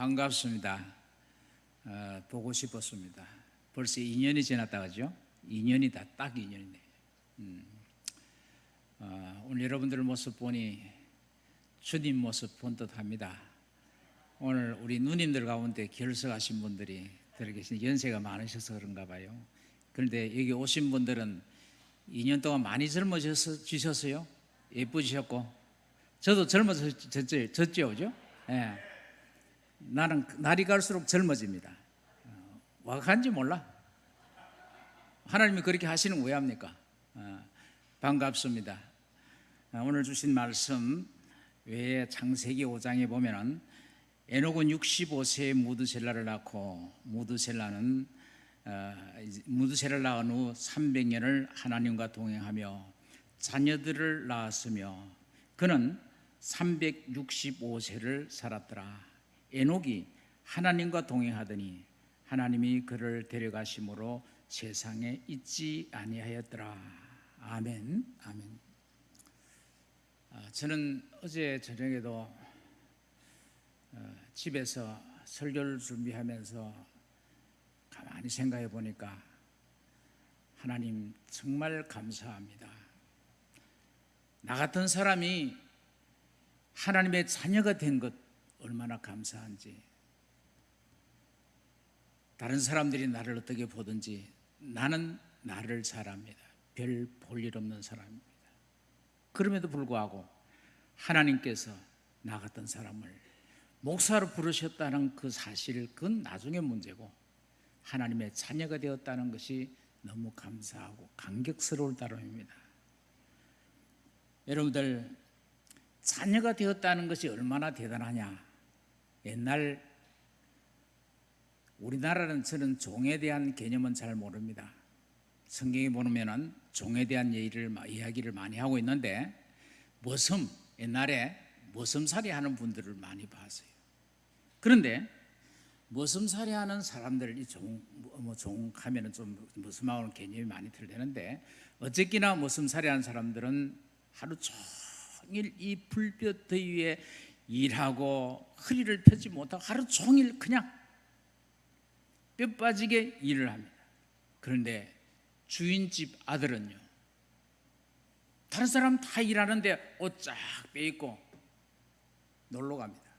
반갑습니다. 보고 싶었습니다. 벌써 2년이 지났다 그죠? 2년이다. 딱 2년이네. 오늘 여러분들 모습 보니 주님 모습 본 듯합니다. 오늘 우리 누님들 가운데 결석하신 분들이 들어계신 연세가 많으셔서 그런가 봐요. 그런데 여기 오신 분들은 2년 동안 많이 젊어지셨어요. 예쁘셨고 저도 젊어졌죠, 그죠? 예. 나는 날이 갈수록 젊어집니다. 와간지 몰라. 하나님이 그렇게 하시는 왜 합니까? 반갑습니다. 오늘 주신 말씀 외에 창세기 5장에 보면은 에녹은 65세에 무드셀라를 낳고 무드셀라를 낳은 후 300년을 하나님과 동행하며 자녀들을 낳았으며 그는 365세를 살았더라. 에녹이 하나님과 동행하더니 하나님이 그를 데려가심으로 세상에 있지 아니하였더라. 아멘. 아멘. 저는 어제 저녁에도 집에서 설교를 준비하면서 가만히 생각해 보니까 하나님 정말 감사합니다. 나 같은 사람이 하나님의 자녀가 된 것 얼마나 감사한지. 다른 사람들이 나를 어떻게 보든지 나는 나를 잘합니다. 별 볼 일 없는 사람입니다. 그럼에도 불구하고 하나님께서 나 같은 사람을 목사로 부르셨다는 그 사실, 그건 나중에 문제고 하나님의 자녀가 되었다는 것이 너무 감사하고 감격스러울 따름입니다. 여러분들, 자녀가 되었다는 것이 얼마나 대단하냐. 옛날 우리나라는 저는 종에 대한 개념은 잘 모릅니다. 성경에 보면은 종에 대한 이야기를 많이 하고 있는데 옛날에 머슴살이 하는 분들을 많이 봤어요. 그런데 머슴살이 하는 사람들, 종 하면은 좀 머슴하고는 개념이 많이 틀리는데 어쨌거나 머슴살이 하는 사람들은 하루 종일 이 불볕 더위에 일하고 허리를 펴지 못하고 하루 종일 그냥 뼈 빠지게 일을 합니다. 그런데 주인집 아들은요, 다른 사람 다 일하는데 옷 쫙 빼입고 놀러 갑니다.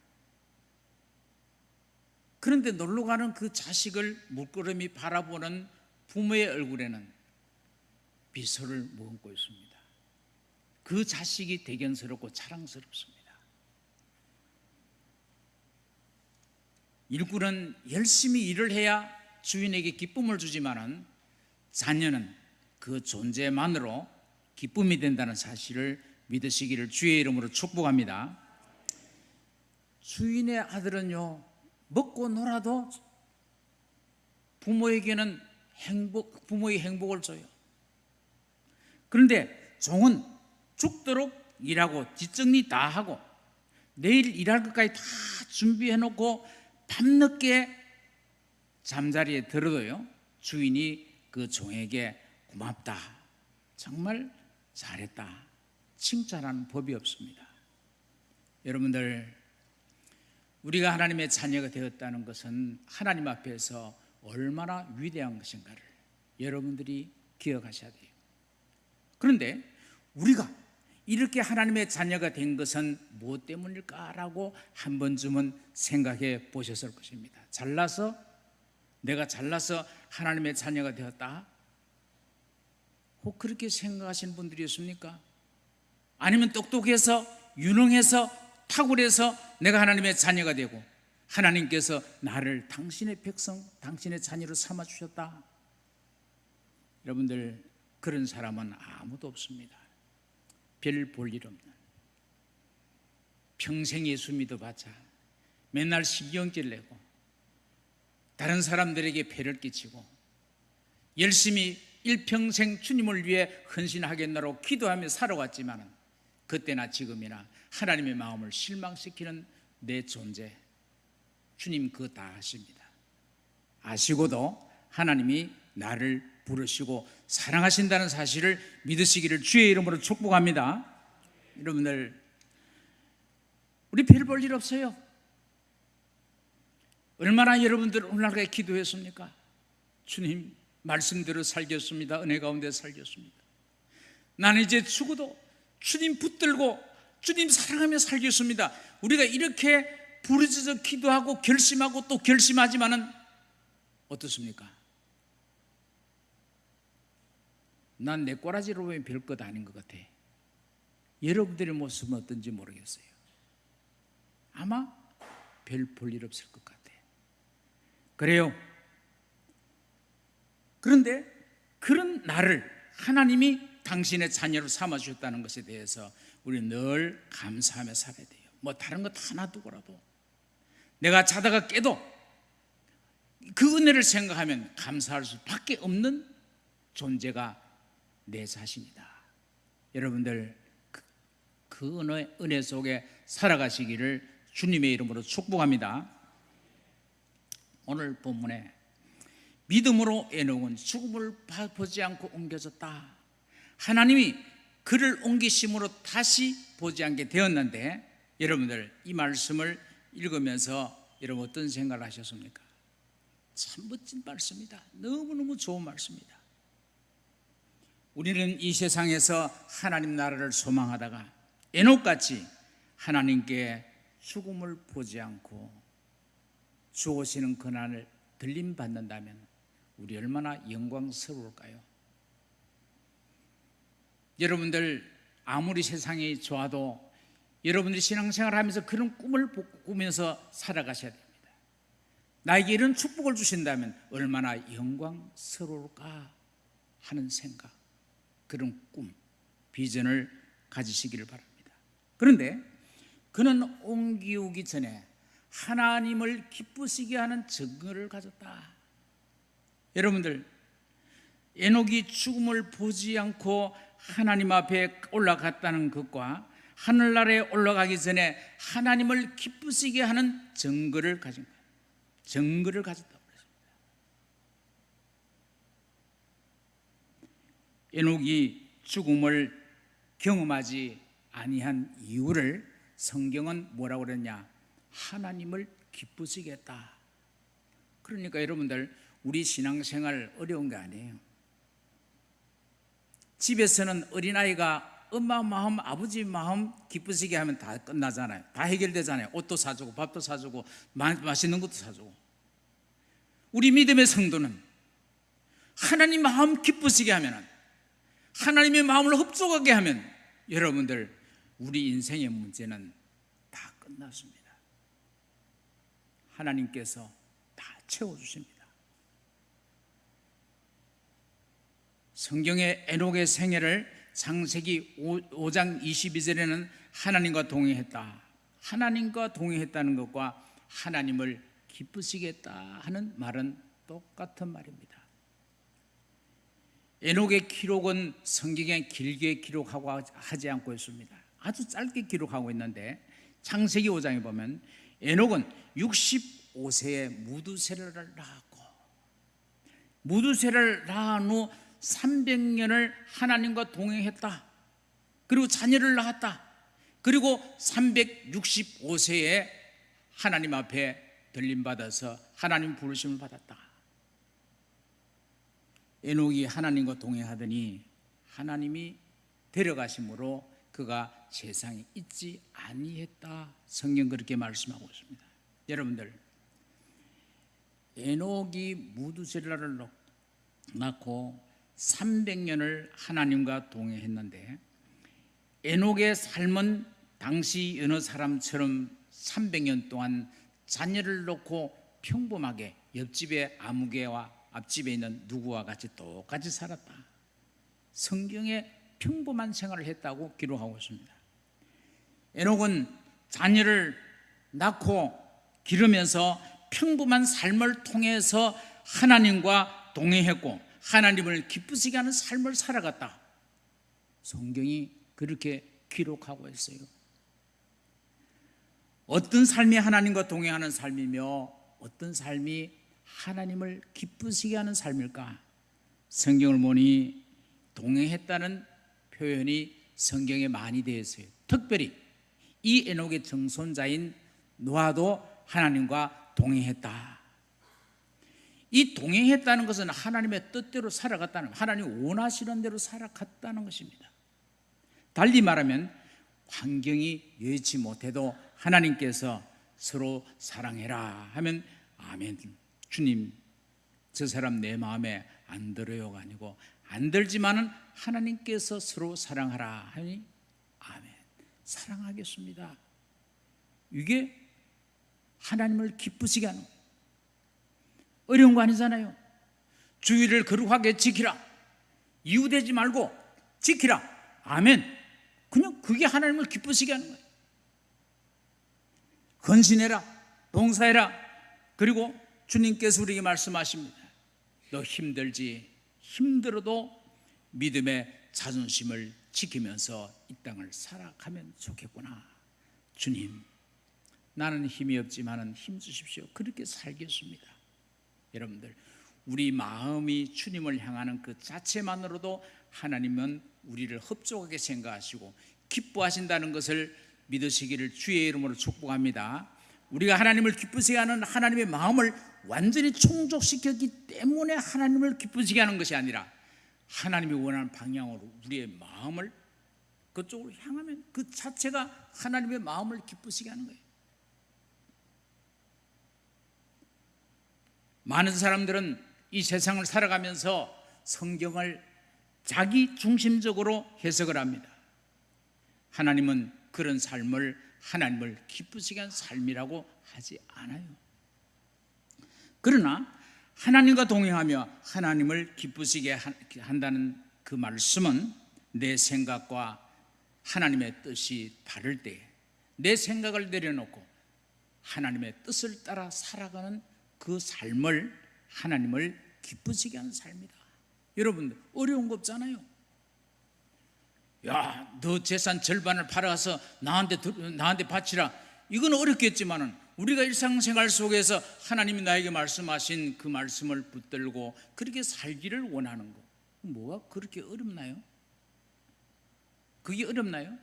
그런데 놀러 가는 그 자식을 물끄러미 바라보는 부모의 얼굴에는 미소를 머금고 있습니다. 그 자식이 대견스럽고 자랑스럽습니다. 일꾼은 열심히 일을 해야 주인에게 기쁨을 주지만은 자녀는 그 존재만으로 기쁨이 된다는 사실을 믿으시기를 주의 이름으로 축복합니다. 주인의 아들은요, 먹고 놀아도 부모에게는 부모의 행복을 줘요. 그런데 종은 죽도록 일하고 뒷정리 다 하고 내일 일할 것까지 다 준비해 놓고 밤늦게 잠자리에 들어도요, 주인이 그 종에게 고맙다, 정말 잘했다, 칭찬하는 법이 없습니다. 여러분들, 우리가 하나님의 자녀가 되었다는 것은 하나님 앞에서 얼마나 위대한 것인가를 여러분들이 기억하셔야 돼요. 그런데 우리가 이렇게 하나님의 자녀가 된 것은 무엇 때문일까라고 한 번쯤은 생각해 보셨을 것입니다. 내가 잘나서 하나님의 자녀가 되었다? 혹 그렇게 생각하시는 분들이 있습니까? 아니면 똑똑해서, 유능해서, 탁월해서 내가 하나님의 자녀가 되고 하나님께서 나를 당신의 백성, 당신의 자녀로 삼아주셨다? 여러분들, 그런 사람은 아무도 없습니다. 별 볼 일 없는, 평생 예수 믿어봤자 맨날 신경질 내고 다른 사람들에게 폐를 끼치고 열심히 일평생 주님을 위해 헌신하겠노라고 기도하며 살아왔지만 그때나 지금이나 하나님의 마음을 실망시키는 내 존재, 주님 그거 다 아십니다. 아시고도 하나님이 나를 부르시고 사랑하신다는 사실을 믿으시기를 주의 이름으로 축복합니다. 여러분들, 우리 별 볼 일 없어요. 얼마나 여러분들 오늘날까지 기도했습니까? 주님, 말씀대로 살겠습니다. 은혜 가운데 살겠습니다. 나는 이제 죽어도 주님 붙들고 주님 사랑하며 살겠습니다. 우리가 이렇게 부르짖어 기도하고 결심하고 또 결심하지만은 어떻습니까? 난 내 꼬라지로 보면 별것 아닌 것 같아. 여러분들의 모습은 어떤지 모르겠어요. 아마 별 볼 일 없을 것 같아. 그래요. 그런데 그런 나를 하나님이 당신의 자녀로 삼아주셨다는 것에 대해서 우리는 늘 감사하며 살아야 돼요. 뭐 다른 거 다 놔두고라도 내가 자다가 깨도 그 은혜를 생각하면 감사할 수밖에 없는 존재가 내 자신이다. 여러분들 그 은혜 속에 살아가시기를 주님의 이름으로 축복합니다. 오늘 본문에 믿음으로 에녹은 죽음을 보지 않고 옮겨졌다. 하나님이 그를 옮기심으로 다시 보지 않게 되었는데, 여러분들 이 말씀을 읽으면서 여러분 어떤 생각을 하셨습니까? 참 멋진 말씀이다. 너무너무 좋은 말씀이다. 우리는 이 세상에서 하나님 나라를 소망하다가 에녹같이 하나님께 죽음을 보지 않고 죽으시는 그날을 들림받는다면 우리 얼마나 영광스러울까요? 여러분들 아무리 세상이 좋아도 여러분들이 신앙생활을 하면서 그런 꿈을 꾸면서 살아가셔야 됩니다. 나에게 이런 축복을 주신다면 얼마나 영광스러울까 하는 생각, 그런 꿈, 비전을 가지시기를 바랍니다. 그런데 그는 옮기우기 전에 하나님을 기쁘시게 하는 증거를 가졌다. 여러분들 에녹이 죽음을 보지 않고 하나님 앞에 올라갔다는 것과 하늘나라에 올라가기 전에 하나님을 기쁘시게 하는 증거를 가진 거예요. 증거를 가졌다고 그랬습니다. 에녹이 죽음을 경험하지 아니한 이유를 성경은 뭐라고 그랬냐? 하나님을 기쁘시게 했다. 그러니까 여러분들 우리 신앙생활 어려운 게 아니에요. 집에서는 어린아이가 엄마 마음, 아버지 마음 기쁘시게 하면 다 끝나잖아요. 다 해결되잖아요. 옷도 사주고 밥도 사주고 맛있는 것도 사주고. 우리 믿음의 성도는 하나님 마음 기쁘시게 하면, 하나님의 마음을 흡족하게 하면 여러분들 우리 인생의 문제는 다 끝났습니다. 하나님께서 다 채워주십니다. 성경의 에녹의 생애를 창세기 5장 22절에는 하나님과 동행했다. 하나님과 동행했다는 것과 하나님을 기쁘시게 했다 하는 말은 똑같은 말입니다. 에녹의 기록은 성경에 길게 기록하고 하지 않고 있습니다. 아주 짧게 기록하고 있는데 창세기 5장에 보면 에녹은 65세에 무두세라를 낳았고, 무두세라를 낳은 후 300년을 하나님과 동행했다. 그리고 자녀를 낳았다. 그리고 365세에 하나님 앞에 들림받아서 하나님 부르심을 받았다. 에녹이 하나님과 동행하더니 하나님이 데려가심으로 그가 세상에 있지 아니했다. 성경 그렇게 말씀하고 있습니다. 여러분들 에녹이 무두셀라를 낳고 300년을 하나님과 동행했는데, 에녹의 삶은 당시 여느 사람처럼 300년 동안 자녀를 놓고 평범하게 옆집의 아무개와 앞집에 있는 누구와 같이 똑같이 살았다. 성경에 평범한 생활을 했다고 기록하고 있습니다. 에녹은 자녀를 낳고 기르면서 평범한 삶을 통해서 하나님과 동행했고 하나님을 기쁘시게 하는 삶을 살아갔다. 성경이 그렇게 기록하고 있어요. 어떤 삶이 하나님과 동행하는 삶이며 어떤 삶이 하나님을 기쁘시게 하는 삶일까? 성경을 보니 동행했다는 표현이 성경에 많이 되어 있어요. 특별히 이 에녹의 정손자인 노아도 하나님과 동행했다. 이 동행했다는 것은 하나님의 뜻대로 살아갔다는, 하나님 원하시는 대로 살아갔다는 것입니다. 달리 말하면 환경이 여의치 못해도 하나님께서 서로 사랑해라 하면 아멘, 주님 저 사람 내 마음에 안 들어요가 아니고 안 들지만은 하나님께서 서로 사랑하라 하니 아멘, 사랑하겠습니다. 이게 하나님을 기쁘시게 하는 거예요. 어려운 거 아니잖아요. 주의를 거룩하게 지키라, 이웃되지 말고 지키라, 아멘. 그냥 그게 하나님을 기쁘시게 하는 거예요. 헌신해라, 봉사해라. 그리고 주님께서 우리에게 말씀하십니다. 너 힘들지, 힘들어도 믿음의 자존심을 지키면서 이 땅을 살아가면 좋겠구나. 주님, 나는 힘이 없지만 힘 주십시오. 그렇게 살겠습니다. 여러분들, 우리 마음이 주님을 향하는 그 자체만으로도 하나님은 우리를 흡족하게 생각하시고 기뻐하신다는 것을 믿으시기를 주의 이름으로 축복합니다. 우리가 하나님을 기쁘시게 하는 하나님의 마음을 완전히 충족시켰기 때문에 하나님을 기쁘시게 하는 것이 아니라 하나님이 원하는 방향으로 우리의 마음을 그쪽으로 향하면 그 자체가 하나님의 마음을 기쁘시게 하는 거예요. 많은 사람들은 이 세상을 살아가면서 성경을 자기 중심적으로 해석을 합니다. 하나님은 그런 삶을 하나님을 기쁘시게 한 삶이라고 하지 않아요. 그러나 하나님과 동행하며 하나님을 기쁘시게 한다는 그 말씀은 내 생각과 하나님의 뜻이 다를 때 내 생각을 내려놓고 하나님의 뜻을 따라 살아가는 그 삶을 하나님을 기쁘시게 하는 삶이다. 여러분들, 어려운 거 없잖아요. 야, 너 재산 절반을 팔아서 나한테 바치라. 이건 어렵겠지만은 우리가 일상생활 속에서 하나님이 나에게 말씀하신 그 말씀을 붙들고 그렇게 살기를 원하는 거, 뭐가 그렇게 어렵나요? 그게 어렵나요?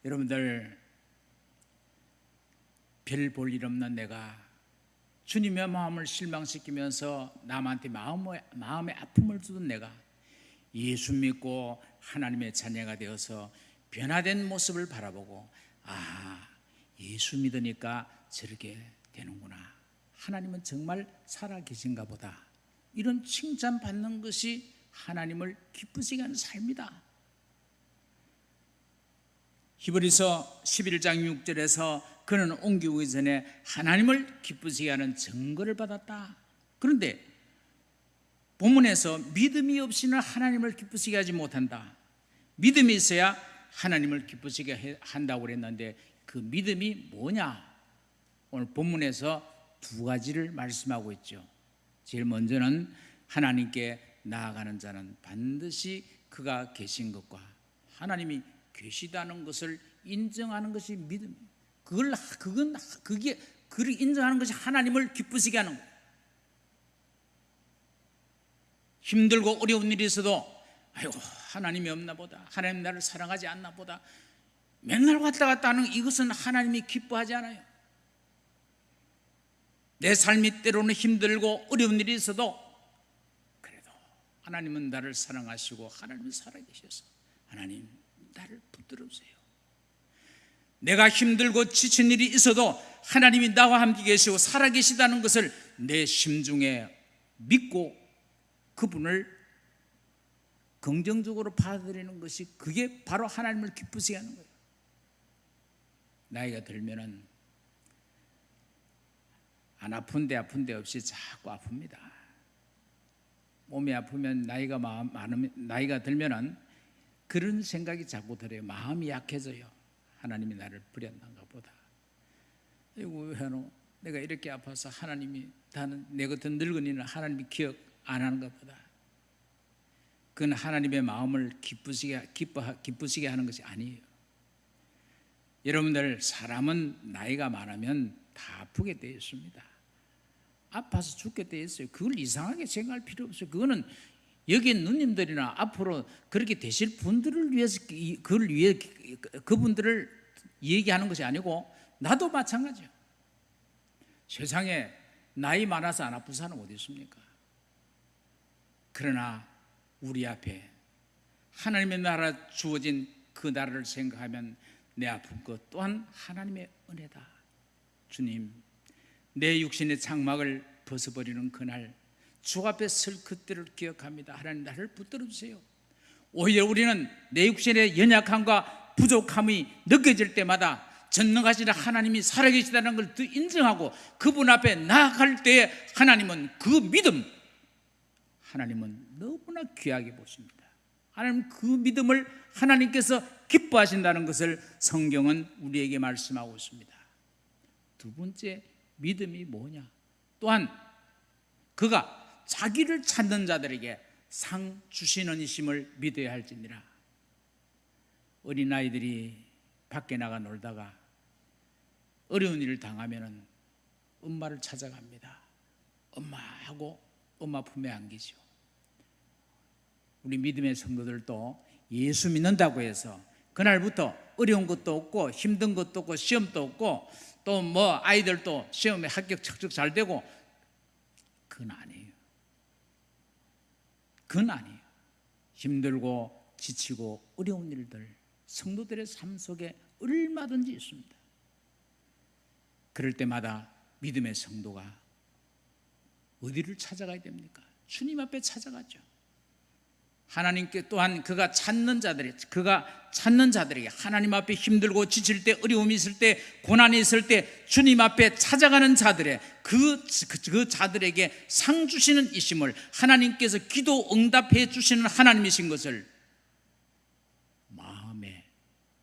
여러분들, 별 볼 일 없는 내가 주님의 마음을 실망시키면서 남한테 마음의 아픔을 주던 내가 예수 믿고 하나님의 자녀가 되어서 변화된 모습을 바라보고 아, 예수 믿으니까 저렇게 되는구나, 하나님은 정말 살아계신가 보다, 이런 칭찬받는 것이 하나님을 기쁘시게 하는 삶이다. 히브리서 11장 6절에서 그는 옮기기 전에 하나님을 기쁘시게 하는 증거를 받았다. 그런데 본문에서 믿음이 없이는 하나님을 기쁘시게 하지 못한다, 믿음이 있어야 하나님을 기쁘시게 한다고 그랬는데 그 믿음이 뭐냐? 오늘 본문에서 두 가지를 말씀하고 있죠. 제일 먼저는 하나님께 나아가는 자는 반드시 그가 계신 것과 하나님이 계시다는 것을 인정하는 것이 믿음. 그를 인정하는 것이 하나님을 기쁘시게 하는 거예요. 힘들고 어려운 일이 있어도 아이고, 하나님이 없나 보다, 하나님 나를 사랑하지 않나 보다, 맨날 왔다 갔다 하는 이것은 하나님이 기뻐하지 않아요. 내 삶이 때로는 힘들고 어려운 일이 있어도 그래도 하나님은 나를 사랑하시고 하나님은 살아계셔서 하나님 나를 붙들어주세요. 내가 힘들고 지친 일이 있어도 하나님이 나와 함께 계시고 살아계시다는 것을 내 심중에 믿고 그분을 긍정적으로 받아들이는 것이, 그게 바로 하나님을 기쁘시게 하는 거예요. 나이가 들면은 안 아픈데 없이 자꾸 아픕니다. 몸이 아프면 나이가 들면은 그런 생각이 자꾸 들어요. 마음이 약해져요. 하나님이 나를 버렸는가 보다. 이거 왜 하노? 내가 이렇게 아파서 하나님이, 나는 내 같은 늙은이는 하나님이 기억 안 하는가 보다. 그건 하나님의 마음을 기쁘시게 하는 것이 아니에요. 여러분들, 사람은 나이가 많으면 다 아프게 되어 있습니다. 아파서 죽게 되어 있어요. 그걸 이상하게 생각할 필요 없어요. 그거는 여기 누님들이나 앞으로 그렇게 되실 분들을 위해서 그를 위해 그분들을 얘기하는 것이 아니고 나도 마찬가지예요. 세상에 나이 많아서 안 아픈 사람 어디 있습니까? 그러나 우리 앞에 하나님의 나라 주어진 그 나라를 생각하면 내 아픈 것 또한 하나님의 은혜다. 주님, 내 육신의 장막을 벗어버리는 그날 주 앞에 설 그때를 기억합니다. 하나님, 나를 붙들어 주세요. 오히려 우리는 내 육신의 연약함과 부족함이 느껴질 때마다 전능하신 하나님이 살아계시다는 걸 더 인정하고 그분 앞에 나아갈 때에 하나님은 그 믿음, 하나님은 너무나 귀하게 보십니다. 하나님 그 믿음을 하나님께서 기뻐하신다는 것을 성경은 우리에게 말씀하고 있습니다. 두 번째, 믿음이 뭐냐? 또한 그가 자기를 찾는 자들에게 상 주시는 이심을 믿어야 할지니라. 어린아이들이 밖에 나가 놀다가 어려운 일을 당하면 엄마를 찾아갑니다. 엄마하고 엄마 품에 안기죠. 우리 믿음의 성도들도 예수 믿는다고 해서 그날부터 어려운 것도 없고 힘든 것도 없고 시험도 없고 또 뭐 아이들도 시험에 합격 척척 잘 되고, 그건 아니에요. 그건 아니에요. 힘들고 지치고 어려운 일들 성도들의 삶 속에 얼마든지 있습니다. 그럴 때마다 믿음의 성도가 어디를 찾아가야 됩니까? 주님 앞에 찾아가죠. 하나님께 또한 그가 찾는 자들에게 하나님 앞에 힘들고 지칠 때, 어려움이 있을 때, 고난이 있을 때 주님 앞에 찾아가는 자들의 그 자들에게 상 주시는 이심을 하나님께서 기도 응답해 주시는 하나님이신 것을 마음에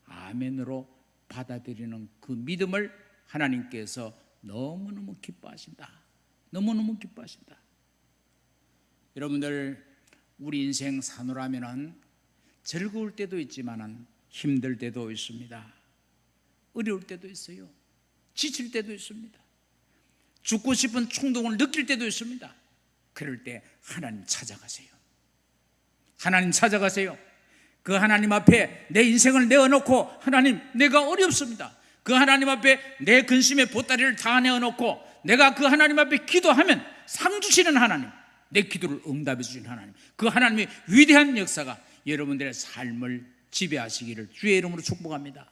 아멘으로 받아들이는 그 믿음을 하나님께서 너무너무 기뻐하신다. 너무너무 기뻐하신다. 여러분들, 우리 인생 사노라면은 즐거울 때도 있지만은 힘들 때도 있습니다. 어려울 때도 있어요. 지칠 때도 있습니다. 죽고 싶은 충동을 느낄 때도 있습니다. 그럴 때 하나님 찾아가세요. 하나님 찾아가세요. 그 하나님 앞에 내 인생을 내어놓고, 하나님 내가 어렵습니다. 그 하나님 앞에 내 근심의 보따리를 다 내어놓고 내가 그 하나님 앞에 기도하면 상 주시는 하나님, 내 기도를 응답해 주신 하나님, 그 하나님의 위대한 역사가 여러분들의 삶을 지배하시기를 주의 이름으로 축복합니다.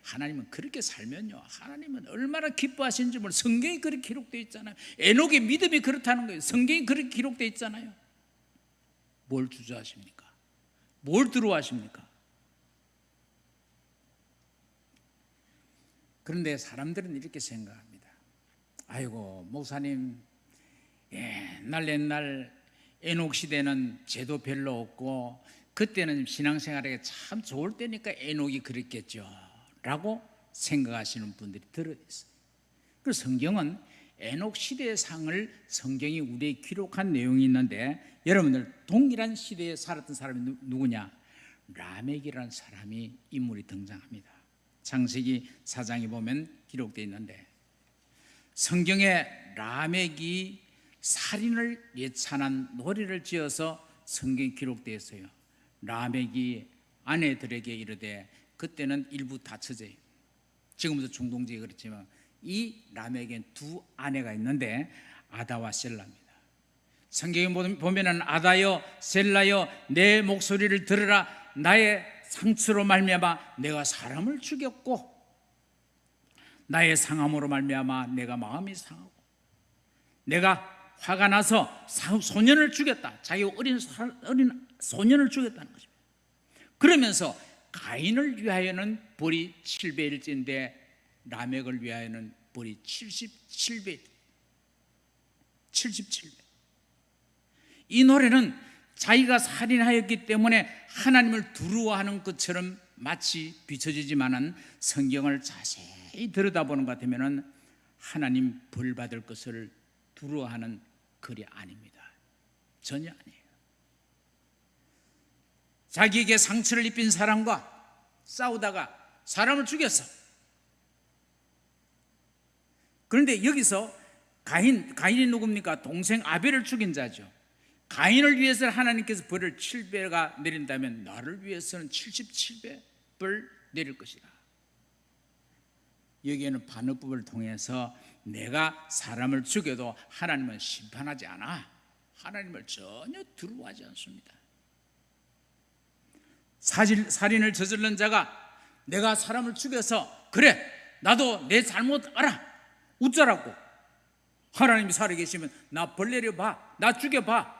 하나님은 그렇게 살면요, 하나님은 얼마나 기뻐하시는지 몰라요. 성경이 그렇게 기록되어 있잖아요. 에녹의 믿음이 그렇다는 거예요. 성경이 그렇게 기록되어 있잖아요. 뭘 주저하십니까? 뭘 두려워하십니까? 그런데 사람들은 이렇게 생각합니다. 아이고, 목사님, 옛날 에녹 시대는 죄도 별로 없고 그때는 신앙생활에 참 좋을 때니까 에녹이 그랬겠죠 라고 생각하시는 분들이 들어있어요. 그래서 성경은 에녹 시대의 상을 성경이 우리에게 기록한 내용이 있는데, 여러분들 동일한 시대에 살았던 사람이 누구냐? 라멕이라는 사람이 인물이 등장합니다. 창세기 4장에 보면 기록되어 있는데, 성경에 라멕이 살인을 예찬한 노래를 지어서 성경에 기록되어 있어요. 라멕이 아내들에게 이르되, 그때는 일부 다처제예요. 지금도 중동지에 그렇지만 이 라멕에는 두 아내가 있는데 아다와 셀라입니다. 성경에 보면은 아다여 셀라여 내 목소리를 들으라. 나의 상처로 말미암아 내가 사람을 죽였고 나의 상함으로 말미암아 내가 마음이 상하고 내가 화가 나서 소년을 죽였다. 자기 어린 소년을 죽였다는 것입니다. 그러면서 가인을 위하여는 벌이 7배일진데 라멕을 위하여는 벌이 77배. 이 노래는 자기가 살인하였기 때문에 하나님을 두려워하는 것처럼 마치 비춰지지만은 성경을 자세히 들여다보는 것 같으면은 하나님 벌 받을 것을 두려워하는 글이 아닙니다. 전혀 아니에요. 자기에게 상처를 입힌 사람과 싸우다가 사람을 죽였어. 그런데 여기서 가인이 누굽니까? 동생 아벨을 죽인 자죠. 가인을 위해서 하나님께서 벌을 7배가 내린다면 나를 위해서는 77배를 내릴 것이다. 여기에는 반어법을 통해서 내가 사람을 죽여도 하나님은 심판하지 않아. 하나님을 전혀 두려워하지 않습니다. 살인을 저지른 자가 내가 사람을 죽여서 그래 나도 내 잘못 알아 웃자라고 하나님이 살아계시면 나 벌 내려봐, 나 죽여봐.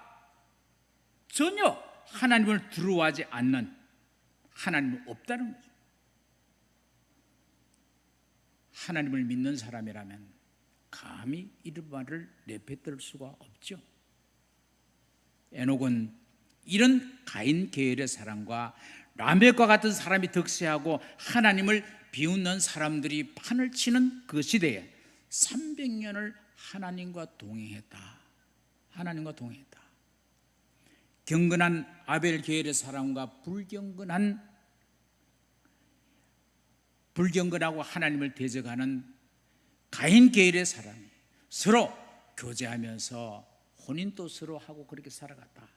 전혀 하나님을 두려워하지 않는 하나님은 없다는 거죠. 하나님을 믿는 사람이라면 감히 이런 말을 내뱉을 수가 없죠. 에녹은 이런 가인 계열의 사람과 라멕과 같은 사람이 득세하고 하나님을 비웃는 사람들이 판을 치는 그 시대에 300년을 하나님과 동행했다. 하나님과 동행했다. 경건한 아벨 계열의 사람과 불경건하고 하나님을 대적하는 가인 계열의 사람이 서로 교제하면서 혼인도 서로 하고 그렇게 살아갔다.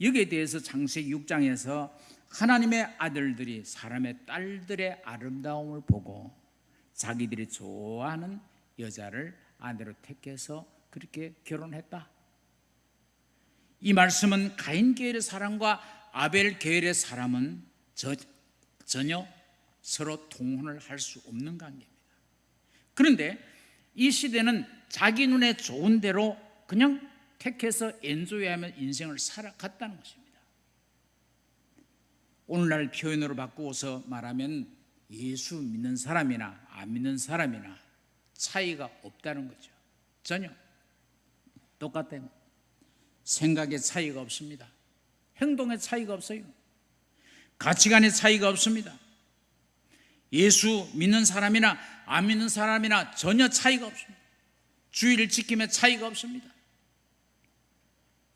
여기에 대해서 창세기 6장에서 하나님의 아들들이 사람의 딸들의 아름다움을 보고 자기들이 좋아하는 여자를 아내로 택해서 그렇게 결혼했다. 이 말씀은 가인 계열의 사람과 아벨 계열의 사람은 전혀 서로 통혼을 할 수 없는 관계입니다. 그런데 이 시대는 자기 눈에 좋은 대로 그냥 택해서 엔조이하며 인생을 살아갔다는 것입니다. 오늘날 표현으로 바꾸어서 말하면 예수 믿는 사람이나 안 믿는 사람이나 차이가 없다는 거죠. 전혀 똑같아요. 생각의 차이가 없습니다. 행동의 차이가 없어요. 가치관의 차이가 없습니다. 예수 믿는 사람이나 안 믿는 사람이나 전혀 차이가 없습니다. 주의를 지킴에 차이가 없습니다.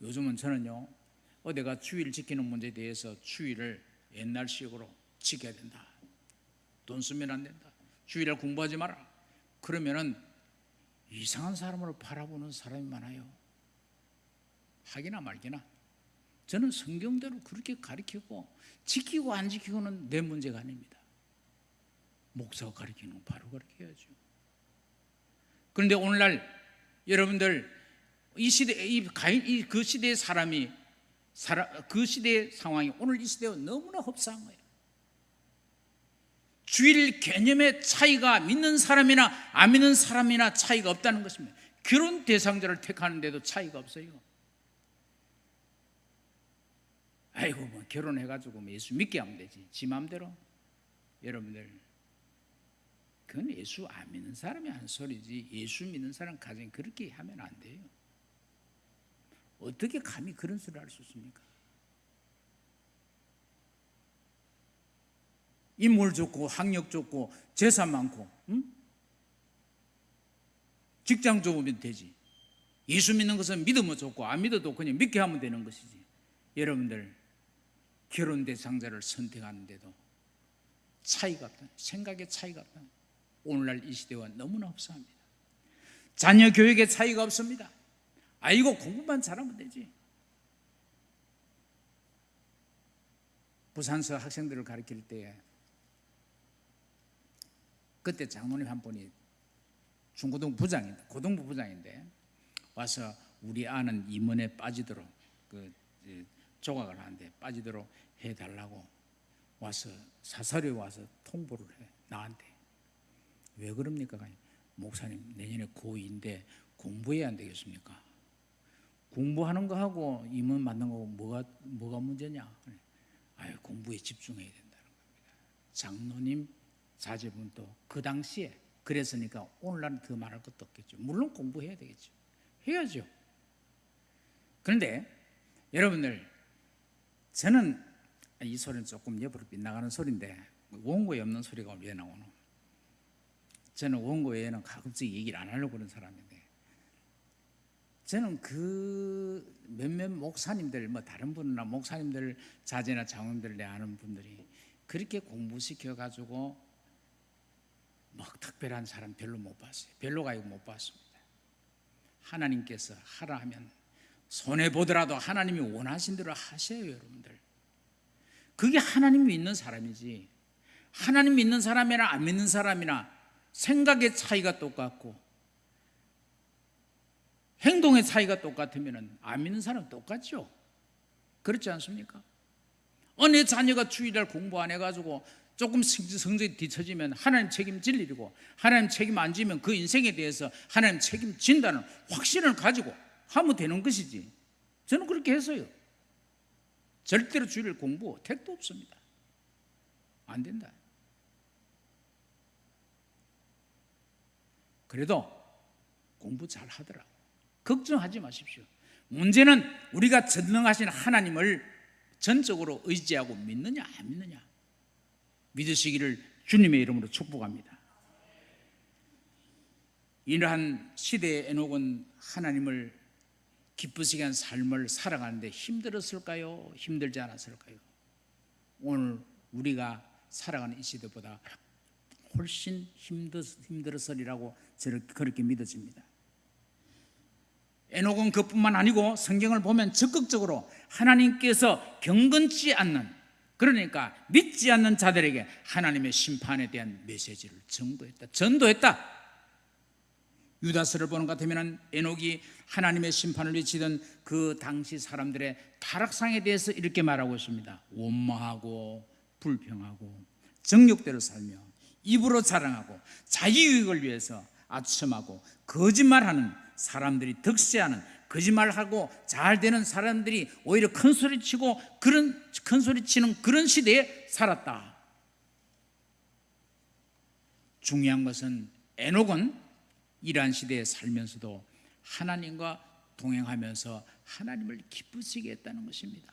요즘은 저는요, 내가 주의를 지키는 문제에 대해서 주의를 옛날식으로 지켜야 된다. 돈 쓰면 안 된다. 주의를 공부하지 마라. 그러면은 이상한 사람으로 바라보는 사람이 많아요. 하기나 말기나. 저는 성경대로 그렇게 가르치고 지키고 안 지키고는 내 문제가 아닙니다. 목사가 가르치는 건 바로 가르쳐야죠. 그런데 오늘날 여러분들 이 시대, 그 시대의 사람이 그 시대의 상황이 오늘 이 시대와 너무나 흡사한 거예요. 주일 개념의 차이가 믿는 사람이나 안 믿는 사람이나 차이가 없다는 것입니다. 결혼 대상자를 택하는데도 차이가 없어요. 아이고 뭐 결혼해가지고 뭐 예수 믿게 하면 되지. 지 마음대로. 여러분들 그건 예수 안 믿는 사람이 하는 소리지 예수 믿는 사람 가정 그렇게 하면 안 돼요. 어떻게 감히 그런 소리를 할 수 있습니까? 인물 좋고 학력 좋고 재산 많고 직장 좋으면 되지. 예수 믿는 것은 믿으면 좋고 안 믿어도 그냥 믿게 하면 되는 것이지. 여러분들 결혼 대상자를 선택하는데도 차이가 없다. 생각의 차이가 없다. 오늘날 이 시대와 너무나 흡사합니다. 자녀 교육의 차이가 없습니다. 아이고 공부만 잘하면 되지. 부산서 학생들을 가르칠 때 그때 장로님 한 분이 중고등부 부장인데 고등부 부장인데 와서 우리 아는 임원에 빠지도록 조각을 하는데 빠지도록 해달라고 와서 사설에 와서 통보를 해 나한테. 왜 그럽니까? 목사님 내년에 고2인데 공부해야 안 되겠습니까? 공부하는 거하고 임원 만난 거하고 뭐가 문제냐? 아유 공부에 집중해야 된다는 겁니다. 장로님 자제분도 그 당시에 그랬으니까 오늘날은 더 말할 것도 없겠죠. 물론 공부해야 되겠죠. 해야죠. 그런데 여러분들 저는 이 소리는 조금 옆으로 빗나가는 소리인데 원고에 없는 소리가 왜 나오노? 저는 원고에는 가끔씩 얘기를 안 하려고 그런 사람인데 저는 그 몇몇 목사님들 뭐 다른 분이나 목사님들 자제나 장로님들 내 아는 분들이 그렇게 공부시켜 가지고 막 특별한 사람 별로 못 봤어요. 별로가 아니고 못 봤습니다. 하나님께서 하라 하면 손해보더라도 하나님이 원하신 대로 하세요, 여러분들. 그게 하나님 믿는 사람이지. 하나님 믿는 사람이나 안 믿는 사람이나 생각의 차이가 똑같고 행동의 차이가 똑같으면 안 믿는 사람은 똑같죠. 그렇지 않습니까? 내 자녀가 주일날 공부 안 해가지고 조금 성적이 뒤처지면 하나님 책임질 일이고, 하나님 책임 안 지면 그 인생에 대해서 하나님 책임진다는 확신을 가지고 하면 되는 것이지. 저는 그렇게 했어요. 절대로 주일 공부 택도 없습니다. 안 된다. 그래도 공부 잘 하더라고. 걱정하지 마십시오. 문제는 우리가 전능하신 하나님을 전적으로 의지하고 믿느냐 안 믿느냐. 믿으시기를 주님의 이름으로 축복합니다. 이러한 시대의 에녹은 하나님을 기쁘시게 한 삶을 살아가는데 힘들었을까요? 힘들지 않았을까요? 오늘 우리가 살아가는 이 시대보다 훨씬 힘들었으리라고 저는 그렇게 믿어집니다. 에녹은 그뿐만 아니고 성경을 보면 적극적으로 하나님께서 경건치 않는, 그러니까 믿지 않는 자들에게 하나님의 심판에 대한 메시지를 전도했다. 유다서를 보는 것 같으면 에녹이 하나님의 심판을 외치던 그 당시 사람들의 타락상에 대해서 이렇게 말하고 있습니다. 원망하고 불평하고 정욕대로 살며 입으로 자랑하고 자기유익을 위해서 아첨하고 거짓말하는 사람들이 득세하는, 거짓말하고 잘 되는 사람들이 오히려 큰소리치고 그런 큰소리치는 그런 시대에 살았다. 중요한 것은 에녹은 이러한 시대에 살면서도 하나님과 동행하면서 하나님을 기쁘시게 했다는 것입니다.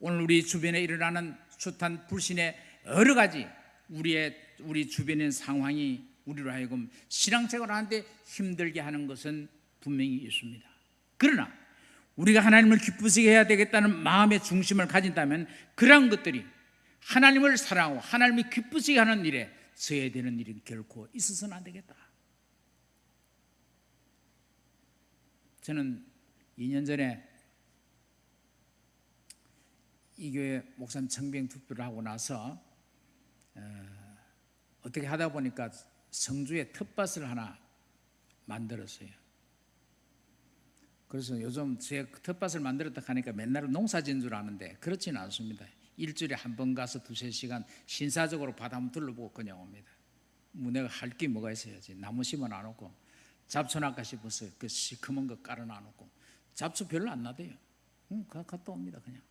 오늘 우리 주변에 일어나는 숱한 불신의 여러 가지 우리 주변의 상황이 우리로 하여금 신앙생활을 하는데 힘들게 하는 것은 분명히 있습니다. 그러나 우리가 하나님을 기쁘시게 해야 되겠다는 마음의 중심을 가진다면 그러한 것들이 하나님을 사랑하고 하나님을 기쁘시게 하는 일에 서야 되는 일이 결코 있어서는 안 되겠다. 저는 2년 전에 이 교회 목사님 청빙 투표를 하고 나서 어떻게 하다 보니까 성주에 텃밭을 하나 만들었어요. 그래서 요즘 제 텃밭을 만들었다 하니까 맨날 농사진 줄 아는데 그렇지는 않습니다. 일주일에 한 번 가서 2-3시간 신사적으로 바다 한번 둘러보고 그냥 옵니다. 내가 할 게 뭐가 있어야지. 나무 심어 놔놓고 잡초 낚아 싶어서 그 시커먼 거 깔아 놔놓고 잡초 별로 안 나대요. 갔다 옵니다 그냥.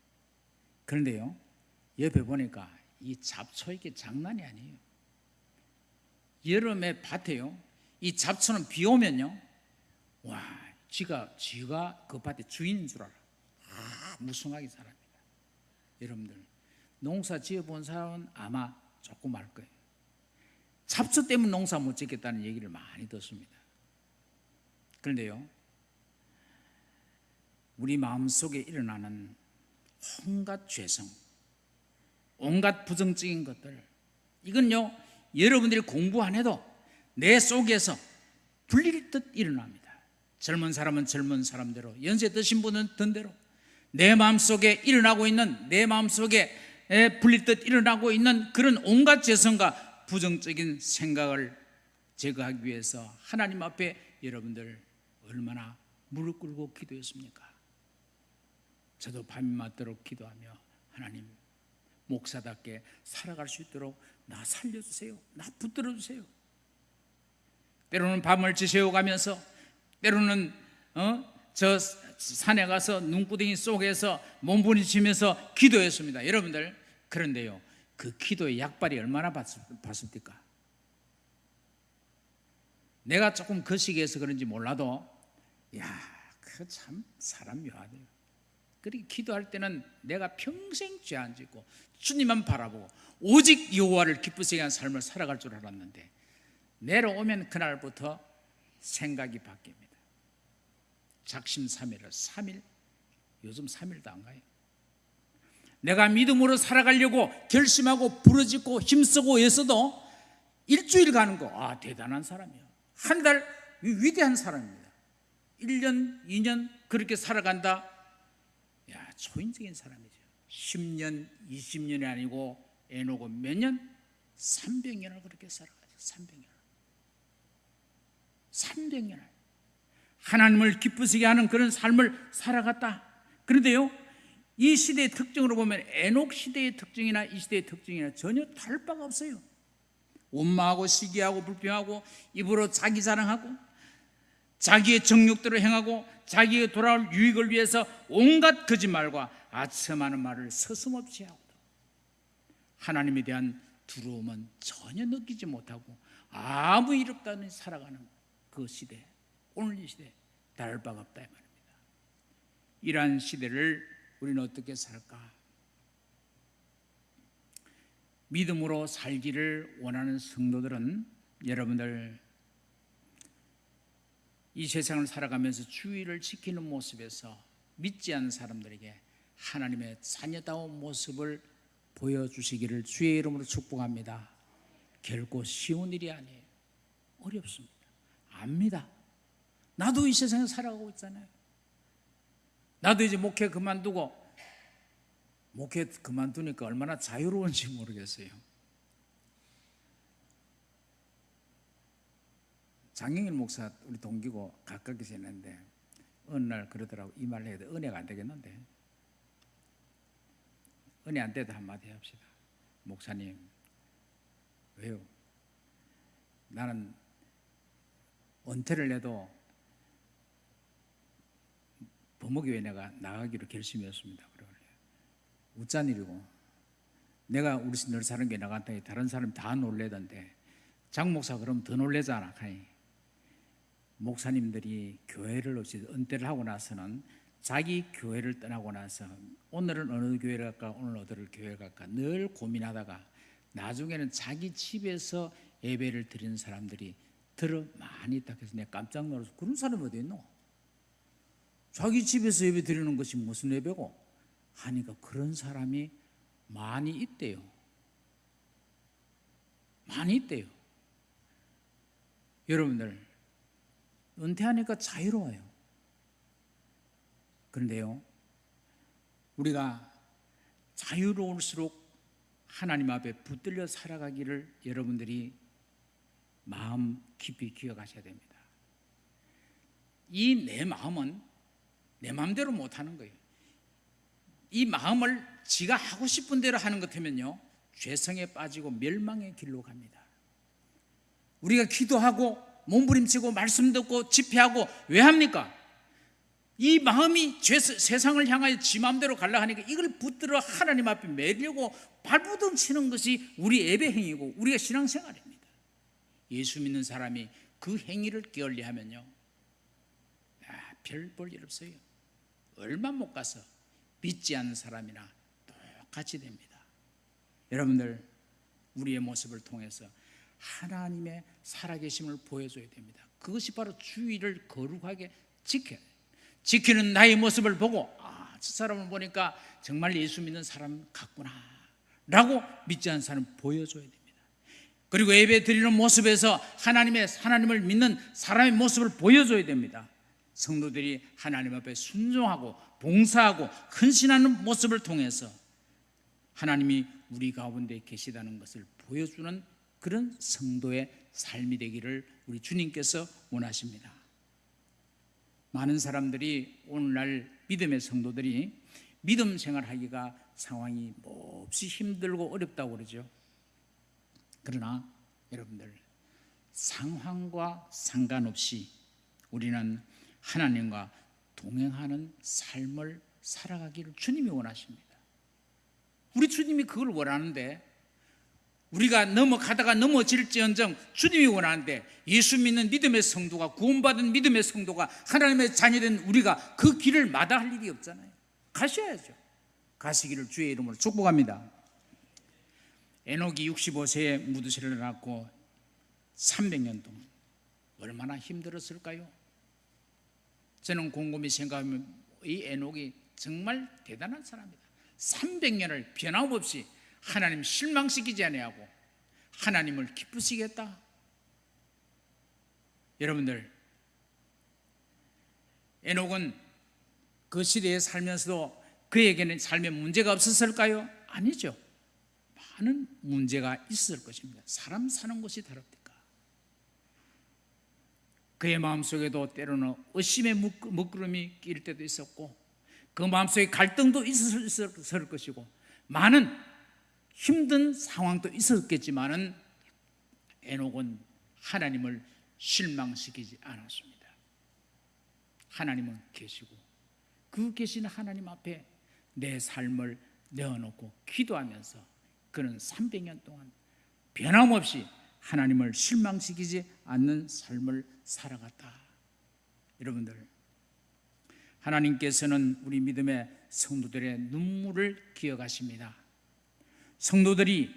그런데요, 옆에 보니까 이 잡초 이게 장난이 아니에요. 여름에 밭에요, 이 잡초는 비 오면요, 와, 지가 그 밭의 주인인 줄 알아. 무성하게 살아갑니다. 여러분들 농사 지어본 사람은 아마 조금 알 거예요. 잡초 때문에 농사 못 짓겠다는 얘기를 많이 듣습니다. 그런데요, 우리 마음속에 일어나는 온갖 죄성, 온갖 부정적인 것들, 이건요 여러분들이 공부 안 해도 내 속에서 불릴 듯 일어납니다. 젊은 사람은 젊은 사람대로, 연세 드신 분은 든 대로 내 마음속에 일어나고 있는, 내 마음속에 불릴 듯 일어나고 있는 그런 온갖 죄성과 부정적인 생각을 제거하기 위해서 하나님 앞에 여러분들 얼마나 무릎 꿇고 기도했습니까? 저도 밤이 맞도록 기도하며 하나님, 목사답게 살아갈 수 있도록 나 살려주세요. 나 붙들어주세요. 때로는 밤을 지새워가면서, 때로는 저 산에 가서 눈구덩이 속에서 몸부림치면서 기도했습니다. 여러분들, 그런데요, 그 기도의 약발이 얼마나 봤습니까? 내가 조금 거시기해서 그런지 몰라도, 그 참 사람 묘하대요. 그렇게 기도할 때는 내가 평생 죄 안 짓고 주님만 바라보고 오직 여호와를 기쁘시게 한 삶을 살아갈 줄 알았는데, 내려오면 그날부터 생각이 바뀝니다. 작심삼일을 3일, 요즘 3일도 안 가요. 내가 믿음으로 살아가려고 결심하고 부르짖고 힘쓰고 애써도 일주일 가는 거, 대단한 사람이에요. 한 달 위대한 사람입니다. 1년, 2년 그렇게 살아간다. 야, 초인적인 사람이죠. 10년, 20년이 아니고 에녹은 몇 년? 300년을 그렇게 살아가죠. 300년. 300년을 하나님을 기쁘시게 하는 그런 삶을 살아갔다. 그런데요, 이 시대의 특징으로 보면 에녹 시대의 특징이나 이 시대의 특징이나 전혀 다를 바가 없어요. 원망하고 시기하고 불평하고 입으로 자기 자랑하고 자기의 정욕대로 행하고 자기의 돌아올 유익을 위해서 온갖 거짓말과 아첨하는 말을 서슴없이 하고 하나님에 대한 두려움은 전혀 느끼지 못하고 아무 일 없다는 살아가는 그 시대, 오늘 이 시대 다를 바가 없다 이 말입니다. 이러한 시대를 우리는 어떻게 살까? 믿음으로 살기를 원하는 성도들은 여러분들 이 세상을 살아가면서 주의를 지키는 모습에서 믿지 않는 사람들에게 하나님의 자녀다운 모습을 보여주시기를 주의 이름으로 축복합니다. 결코 쉬운 일이 아니에요. 어렵습니다. 압니다. 나도 이 세상에 살아가고 있잖아요. 나도 이제 목회 그만두니까 얼마나 자유로운지 모르겠어요. 장영일 목사 우리 동기고 가깝게 지냈는데 어느 날 그러더라고. 이 말 해야 돼. 은혜가 안 되겠는데. 은혜 안 돼도 한마디 합시다. 목사님, 왜요? 나는 은퇴를 해도 범목교회 내가 나가기로 결심했습니다. 그래요. 웃잔 일이고 내가 우리 늘 사는 게 나갔더니 다른 사람 다 놀래던데 장 목사 그럼 더 놀래잖아. 목사님들이 교회를 없이 은퇴를 하고 나서는 자기 교회를 떠나고 나서 오늘은 어느 교회를 갈까 오늘 어느 교회를 갈까 늘 고민하다가 나중에는 자기 집에서 예배를 드리는 사람들이 들어 많이 있다. 그래서 내가 깜짝 놀라서 그런 사람이 어디 있노? 자기 집에서 예배 드리는 것이 무슨 예배고? 하니까 그런 사람이 많이 있대요. 많이 있대요. 여러분들 은퇴하니까 자유로워요. 그런데요, 우리가 자유로울수록 하나님 앞에 붙들려 살아가기를 여러분들이 마음 깊이 기억하셔야 됩니다. 이 내 마음은 내 마음대로 못하는 거예요. 이 마음을 지가 하고 싶은 대로 하는 것 같으면요 죄성에 빠지고 멸망의 길로 갑니다. 우리가 기도하고 몸부림치고 말씀 듣고 집회하고 왜 합니까? 이 마음이 세상을 향하여 지 마음대로 가려 하니까 이걸 붙들어 하나님 앞에 매려고 발부둥 치는 것이 우리 예배 행위고 우리가 신앙생활입니다. 예수 믿는 사람이 그 행위를 게을리하면요 별 볼 일 없어요. 얼마 못 가서 믿지 않는 사람이나 똑같이 됩니다. 여러분들 우리의 모습을 통해서 하나님의 살아계심을 보여줘야 됩니다. 그것이 바로 주의를 거룩하게 지키는 나의 모습을 보고 저 사람을 보니까 정말 예수 믿는 사람 같구나 라고 믿지 않는 사람을 보여줘야 됩니다. 그리고 예배 드리는 모습에서 하나님을 믿는 사람의 모습을 보여줘야 됩니다. 성도들이 하나님 앞에 순종하고 봉사하고 헌신하는 모습을 통해서 하나님이 우리 가운데 계시다는 것을 보여주는 그런 성도의 삶이 되기를 우리 주님께서 원하십니다. 많은 사람들이 오늘날 믿음의 성도들이 믿음 생활하기가 상황이 몹시 힘들고 어렵다고 그러죠. 그러나 여러분들 상황과 상관없이 우리는 하나님과 동행하는 삶을 살아가기를 주님이 원하십니다. 우리 주님이 그걸 원하는데 우리가 넘어가다가 넘어질지언정 주님이 원하는데 예수 믿는 믿음의 성도가 구원받은 믿음의 성도가 하나님의 자녀된 우리가 그 길을 마다할 일이 없잖아요. 가셔야죠. 가시기를 주의 이름으로 축복합니다. 에녹이 65세에 무드세를 낳고 300년 동안 얼마나 힘들었을까요? 저는 곰곰이 생각하면 이 에녹이 정말 대단한 사람이다. 300년을 변함없이 하나님 실망시키지 아니하고 하나님을 기쁘시게 했다. 여러분들 에녹은 그 시대에 살면서도 그에게는 삶에 문제가 없었을까요? 아니죠. 많은 문제가 있을 것입니다. 사람 사는 것이 다릅니까? 그의 마음속에도 때로는 의심의 먹구름이 낄 때도 있었고, 그 마음속에 갈등도 있었을 것이고, 많은 힘든 상황도 있었겠지만은 에녹은 하나님을 실망시키지 않았습니다. 하나님은 계시고, 그 계신 하나님 앞에 내 삶을 내어놓고 기도하면서 그는 300년 동안 변함없이 하나님을 실망시키지 않는 삶을 살아갔다. 여러분들, 하나님께서는 우리 믿음의 성도들의 눈물을 기억하십니다. 성도들이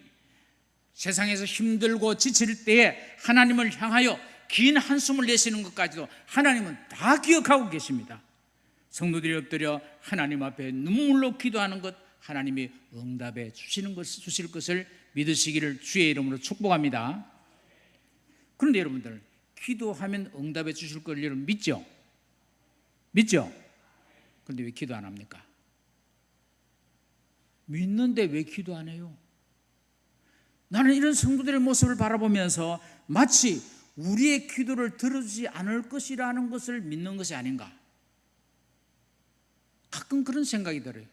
세상에서 힘들고 지칠 때에 하나님을 향하여 긴 한숨을 내쉬는 것까지도 하나님은 다 기억하고 계십니다. 성도들이 엎드려 하나님 앞에 눈물로 기도하는 것, 하나님이 응답해 주실 것을 믿으시기를 주의 이름으로 축복합니다. 그런데 여러분들, 기도하면 응답해 주실 걸 여러분 믿죠? 믿죠? 그런데 왜 기도 안 합니까? 믿는데 왜 기도 안 해요? 나는 이런 성도들의 모습을 바라보면서 마치 우리의 기도를 들어주지 않을 것이라는 것을 믿는 것이 아닌가? 가끔 그런 생각이 들어요.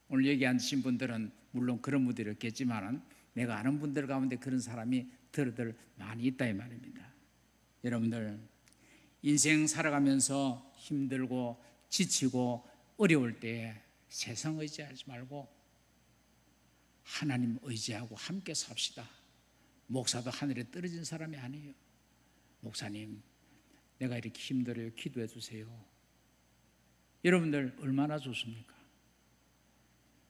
오늘 여기 앉으신 분들은 물론 그런 분들이 없겠지만 내가 아는 분들 가운데 그런 사람이 들어들 많이 있다 이 말입니다. 여러분들, 인생 살아가면서 힘들고 지치고 어려울 때 세상 의지하지 말고 하나님 의지하고 함께 삽시다. 목사도 하늘에 떨어진 사람이 아니에요. 목사님, 내가 이렇게 힘들어요, 기도해 주세요. 여러분들 얼마나 좋습니까?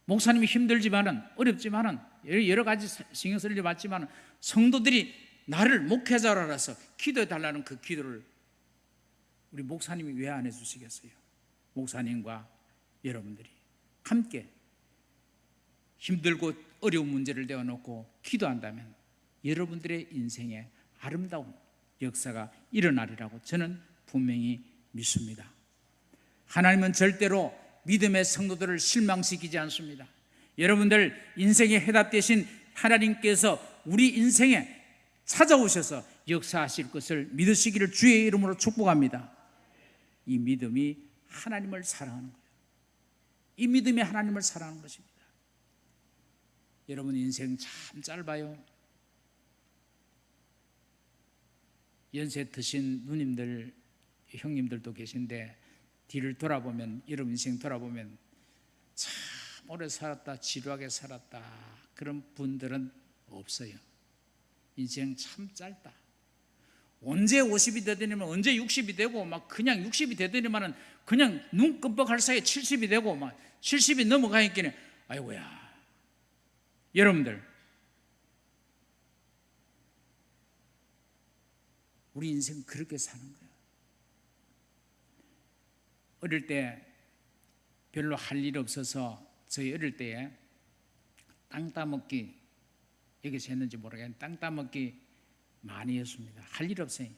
목사님이 힘들지만은, 어렵지만은, 여러 가지 신경 쓸 일이 많지만 성도들이 나를 목회자로 알아서 기도해 달라는 그 기도를 우리 목사님이 왜 안 해주시겠어요? 목사님과 여러분들이 함께 힘들고 어려운 문제를 내어놓고 기도한다면 여러분들의 인생에 아름다운 역사가 일어나리라고 저는 분명히 믿습니다. 하나님은 절대로 믿음의 성도들을 실망시키지 않습니다. 여러분들 인생의 해답 대신 하나님께서 우리 인생에 찾아오셔서 역사하실 것을 믿으시기를 주의 이름으로 축복합니다. 이 믿음이 하나님을 사랑하는 거예요. 이 믿음이 하나님을 사랑하는 것입니다. 여러분 인생 참 짧아요. 연세 드신 누님들, 형님들도 계신데 뒤를 돌아보면, 여러분 인생 돌아보면 참 오래 살았다, 지루하게 살았다, 그런 분들은 없어요. 인생 참 짧다. 언제 50이 되더니만 언제 60이 되고 막 그냥 60이 되더니만은 그냥 눈 끔뻑할 사이에 70이 되고 막 70이 넘어가니까 아이고야. 여러분들, 우리 인생 그렇게 사는 거예요. 어릴 때 별로 할 일 없어서 저희 어릴 때에 땅 따먹기, 여기서 했는지 모르겠는데 땅 따먹기 많이 했습니다. 할 일 없어요.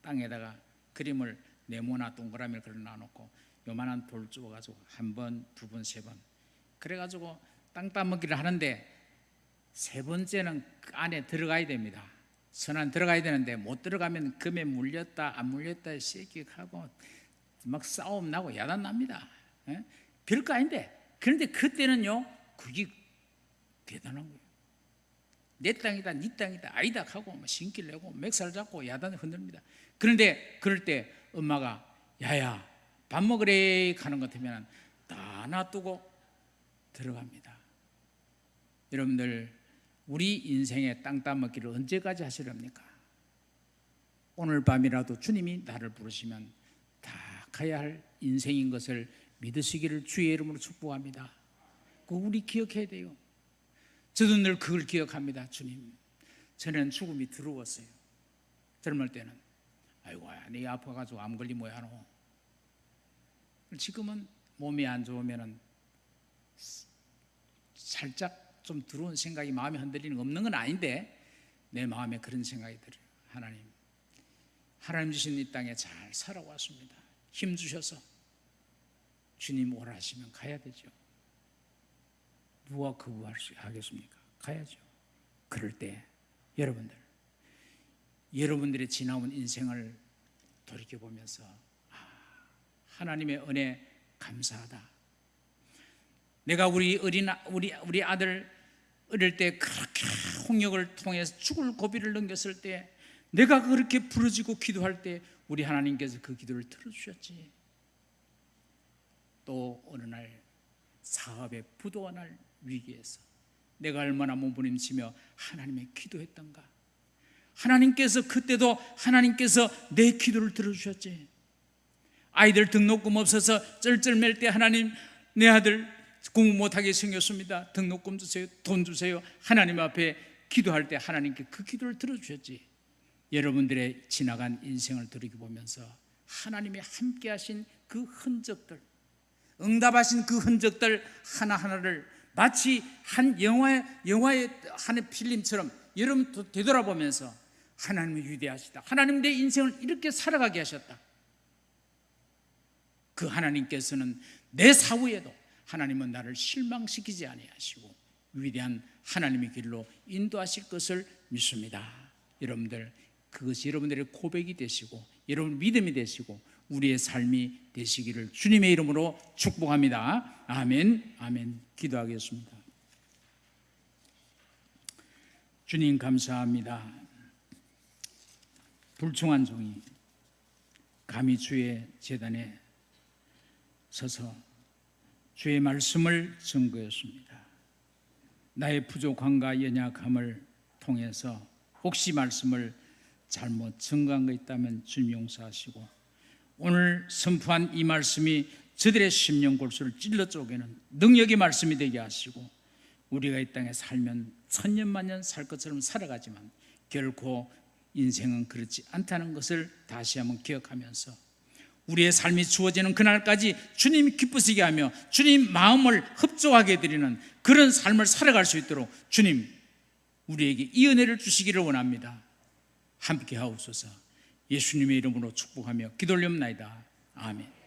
땅에다가 그림을 네모나 동그라미를 그려놔놓고 요만한 돌 주워가지고 한 번, 두 번, 세 번 그래가지고 땅 따먹기를 하는데 세 번째는 그 안에 들어가야 됩니다. 선안 들어가야 되는데 못 들어가면 금에 물렸다 안 물렸다 씩씩하고 막 싸움 나고 야단 납니다. 별거 아닌데, 그런데 그때는요 그게 대단한 거예요. 내 땅이다, 네 땅이다, 아니다 하고 막 신기를 내고 맥살 잡고 야단을 흔듭니다. 그런데 그럴 때 엄마가 야야 밥 먹으래 하는 것 같으면 다 놔두고 들어갑니다. 여러분들, 우리 인생의 땅 따먹기를 언제까지 하시렵니까? 오늘 밤이라도 주님이 나를 부르시면 다 가야 할 인생인 것을 믿으시기를 주의 이름으로 축복합니다. 그거 우리 기억해야 돼요. 저도 늘 그걸 기억합니다. 주님, 저는 죽음이 두려웠어요. 젊을 때는 아이고야 네 아파가지고 암 걸리면 뭐야 하노. 지금은 몸이 안 좋으면은 살짝 좀 두려운 생각이 마음에 흔들리는 거 없는 건 아닌데 내 마음에 그런 생각이 들어요. 하나님 주신 이 땅에 잘 살아왔습니다. 힘 주셔서 주님 오라 하시면 가야 되죠. 누가 거부하겠습니까? 가야죠. 그럴 때 여러분들의 지나온 인생을 돌이켜보면서 하나님의 은혜 감사하다. 내가 우리 아들 어릴 때 그렇게 홍역을 통해서 죽을 고비를 넘겼을 때 내가 그렇게 부르짖고 기도할 때 우리 하나님께서 그 기도를 들어주셨지. 또 어느 날 사업에 부도가 날 위기에서 내가 얼마나 몸부림치며 하나님의 기도했던가. 하나님께서 그때도 하나님께서 내 기도를 들어주셨지. 아이들 등록금 없어서 쩔쩔맬 때 하나님 내 아들 공부 못하게 생겼습니다. 등록금 주세요. 돈 주세요. 하나님 앞에 기도할 때 하나님께 그 기도를 들어주셨지. 여러분들의 지나간 인생을 돌이켜보면서 하나님이 함께 하신 그 흔적들, 응답하신 그 흔적들 하나하나를 마치 한 영화의 한 필름처럼 여러분 되돌아보면서 하나님은 위대하시다. 하나님 내 인생을 이렇게 살아가게 하셨다. 그 하나님께서는 내 사후에도 하나님은 나를 실망시키지 아니하시고 위대한 하나님의 길로 인도하실 것을 믿습니다. 여러분들 그것이 여러분들의 고백이 되시고 여러분 믿음이 되시고 우리의 삶이 되시기를 주님의 이름으로 축복합니다. 아멘. 아멘. 기도하겠습니다. 주님 감사합니다. 불충한 종이 감히 주의 제단에 서서 주의 말씀을 증거했습니다. 나의 부족함과 연약함을 통해서 혹시 말씀을 잘못 증거한 것 있다면 주님 용서하시고 오늘 선포한 이 말씀이 저들의 심령 골수를 찔러 쪼개는 능력의 말씀이 되게 하시고 우리가 이 땅에 살면 천년만년 살 것처럼 살아가지만 결코 인생은 그렇지 않다는 것을 다시 한번 기억하면서 우리의 삶이 주어지는 그날까지 주님이 기쁘시게 하며 주님 마음을 흡족하게 드리는 그런 삶을 살아갈 수 있도록 주님 우리에게 이 은혜를 주시기를 원합니다. 함께 하옵소서. 예수님의 이름으로 축복하며 기도 올리옵나이다. 아멘.